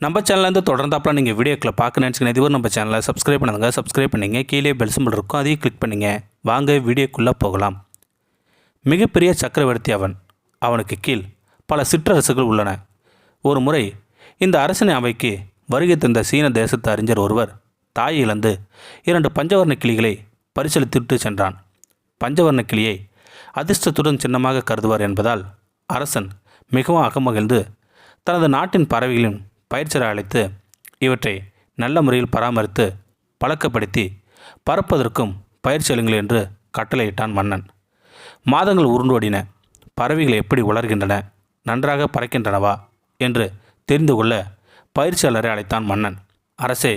நம்ம சேனல்லேருந்து தொடர்ந்தாப்பில் நீங்கள் வீடியோக்களை பார்க்க நினச்சிங்கன்னா இதுவரை நம்ம சேனலை சப்ஸ்கிரைப் பண்ணுங்க. சப்ஸ்கிரைப் பண்ணிங்க. கீழே பெல் சிம்பிள் இருக்கும், அதையும் கிளிக் பண்ணிங்க. வாங்க வீடியோக்குள்ளே போகலாம். மிகப்பெரிய சக்கரவர்த்தி அவன். அவனுக்கு கீழ் பல சிற்றரசுகள் உள்ளன. ஒரு முறை இந்த அரசனை அவைக்கு வருகை தந்த சீன தேசத்து அறிஞர் ஒருவர் தாயை இழந்து 2 பஞ்சவர்ண கிளிகளை பரிசளித்துவிட்டு சென்றான். பஞ்சவர்ண கிளியை அதிர்ஷ்டத்துடன் சின்னமாக கருதுவார் என்பதால் அரசன் மிகவும் அகமகிழ்ந்து தனது நாட்டின் பறவைகளின் பயிற்சியை அழைத்து இவற்றை நல்ல முறையில் பராமரித்து பழக்கப்படுத்தி பறப்பதற்கும் பயிற்சி அளிங்கள் என்று கட்டளையிட்டான் மன்னன். மாதங்கள் உருண்டோடின. பறவைகள் எப்படி வளர்கின்றன, நன்றாக பறக்கின்றனவா என்று தெரிந்து கொள்ள பயிற்சியாளரை அழைத்தான் மன்னன். அரசே,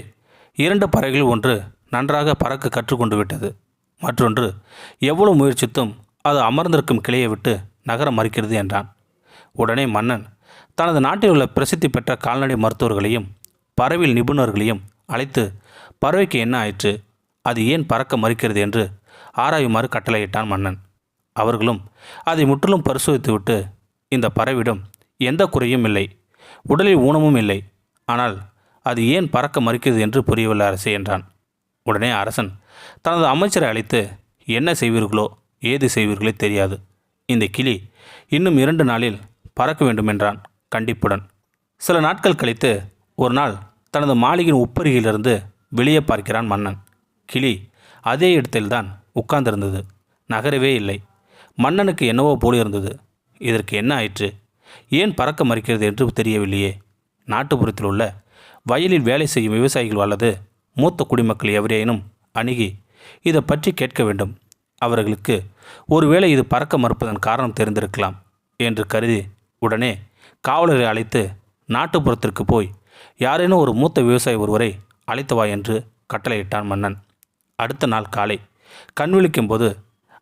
2 பறவைகள் ஒன்று நன்றாக பறக்க கற்றுக்கொண்டு விட்டது, மற்றொன்று எவ்வளவு முயற்சித்தும் அது அமர்ந்திருக்கும் கிளையை விட்டு நகர மறுக்கிறது என்றான். உடனே மன்னன் தனது நாட்டில் உள்ள பிரசித்தி பெற்ற கால்நடை மருத்துவர்களையும் பறவையில் நிபுணர்களையும் அழைத்து பறவைக்கு என்ன ஆயிற்று, அது ஏன் பறக்க மறுக்கிறது என்று ஆராயுமாறு கட்டளையிட்டான் மன்னன். அவர்களும் அதை முற்றிலும் பரிசோதித்துவிட்டு இந்த பறவையிடம் எந்த குறையும் இல்லை, உடலில் ஊனமும் இல்லை, ஆனால் அது ஏன் பறக்க மறுக்கிறது என்று புரியவில்லை அரசே என்றான். உடனே அரசன் தனது அமைச்சரை அழைத்து என்ன செய்வீர்களோ ஏது செய்வீர்களோ தெரியாது, இந்த கிளி இன்னும் 2 நாளில் பறக்க வேண்டும் என்றான் கண்டிப்புடன். சில நாட்கள் கழித்து ஒரு நாள் தனது மாளிகையின் உப்பருகிலிருந்து வெளியே பார்க்கிறான் மன்னன். கிளி அதே இடத்தில்தான் உட்கார்ந்திருந்தது, நகரவே இல்லை. மன்னனுக்கு என்னவோ போலிருந்தது. இதற்கு என்ன ஆயிற்று, ஏன் பறக்க மறுக்கிறது என்று தெரியவில்லையே. நாட்டுப்புறத்தில் உள்ள வயலில் வேலை செய்யும் விவசாயிகள் அல்லது மூத்த குடிமக்கள் எவரேனும் அணுகி இதை பற்றி கேட்க வேண்டும். அவர்களுக்கு ஒருவேளை இது பறக்க மறுப்பதன் காரணம் தெரிந்திருக்கலாம் என்று கருதி உடனே காவலரை அழைத்து நாட்டுப்புறத்திற்கு போய் யாரேனும் ஒரு மூத்த விவசாயி ஒருவரை அழைத்து வா என்று கட்டளையிட்டான் மன்னன். அடுத்த நாள் காலை கண் விழிக்கும் போது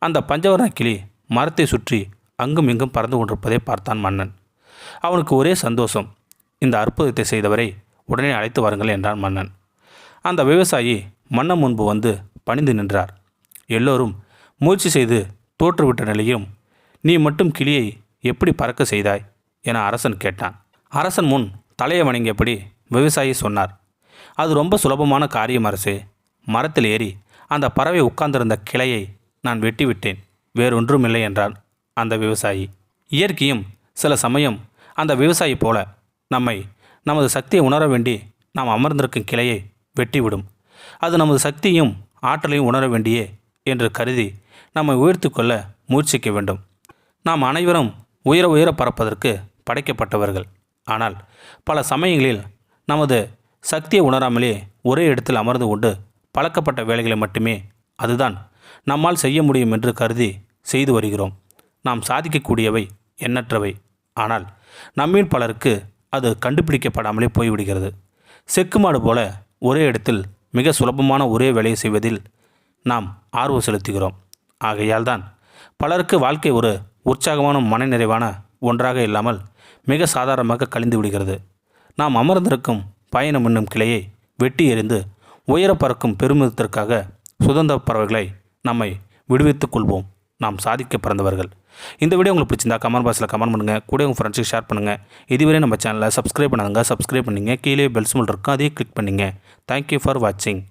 அந்த பஞ்சவர்ண கிளி மரத்தை சுற்றி அங்கும் இங்கும் பறந்து கொண்டிருப்பதை பார்த்தான் மன்னன். அவனுக்கு ஒரே சந்தோஷம். இந்த அற்புதத்தை செய்தவரை உடனே அழைத்து வாருங்கள் என்றான் மன்னன். அந்த விவசாயி மன்னன் முன்பு வந்து பணிந்து நின்றார். எல்லோரும் முயற்சி செய்து தோற்றுவிட்ட நிலையும் நீ மட்டும் கிளியை எப்படி பறக்க செய்தாய் என அரசன் கேட்டான். அரசன் முன் தலையை வணங்கியபடி விவசாயி சொன்னார், அது ரொம்ப சுலபமான காரியம் அரசே. மரத்தில் ஏறி அந்த பறவை உட்கார்ந்திருந்த கிளையை நான் வெட்டிவிட்டேன், வேறொன்றுமில்லை என்றான் அந்த விவசாயி. இயற்கையும் சில சமயம் அந்த விவசாயி போல நமது சக்தியை உணர வேண்டி நாம் அமர்ந்திருக்கும் கிளையை வெட்டிவிடும். அது நமது சக்தியும் ஆற்றலையும் உணர வேண்டியே என்று கருதி நம்மை உயர்த்து கொள்ள முயற்சிக்க வேண்டும். நாம் அனைவரும் உயர பறப்பதற்கு படைக்கப்பட்டவர்கள். ஆனால் பல சமயங்களில் நமது சக்தியை உணராமலே ஒரே இடத்தில் அமர்ந்து கொண்டு பழக்கப்பட்ட வேலைகளை மட்டுமே அதுதான் நம்மால் செய்ய முடியும் என்று கருதி செய்து வருகிறோம். நாம் சாதிக்கக்கூடியவை எண்ணற்றவை, ஆனால் நம்மில் பலருக்கு அது கண்டுபிடிக்கப்படாமலே போய்விடுகிறது. செக்குமாடு போல ஒரே இடத்தில் மிக சுலபமான ஒரே வேலையை செய்வதில் நாம் ஆர்வம் செலுத்துகிறோம். ஆகையால் தான் பலருக்கு வாழ்க்கை ஒரு உற்சாகமான மனநிறைவான ஒன்றாக இல்லாமல் மிக சாதாரணமாக கழிந்து விடுகிறது. நாம் அமர்ந்திருக்கும் பயணம் என்னும் கிளையை வெட்டி எறிந்து உயர பறக்கும் பெருமிதத்திற்காக சுதந்திர பறவைகளை நம்மை விடுவித்துக் கொள்வோம். நாம் சாதிக்க பிறந்தவர்கள். இந்த வீடியோ உங்களுக்கு பிடிச்சிருந்தா கமெண்ட் பாக்ஸில் கமெண்ட் பண்ணுங்கள், கூட உங்கள் ஃப்ரெண்ட்ஸுக்கு ஷேர் பண்ணுங்கள். இதுவரை நம்ம சேனலை சப்ஸ்கிரைப் பண்ணுங்க. சப்ஸ்கிரைப் பண்ணிங்க. கீழே பெல் சிம்பல் இருக்கும், அதையும் கிளிக் பண்ணிங்க. தேங்க்யூ ஃபார் வாட்சிங்.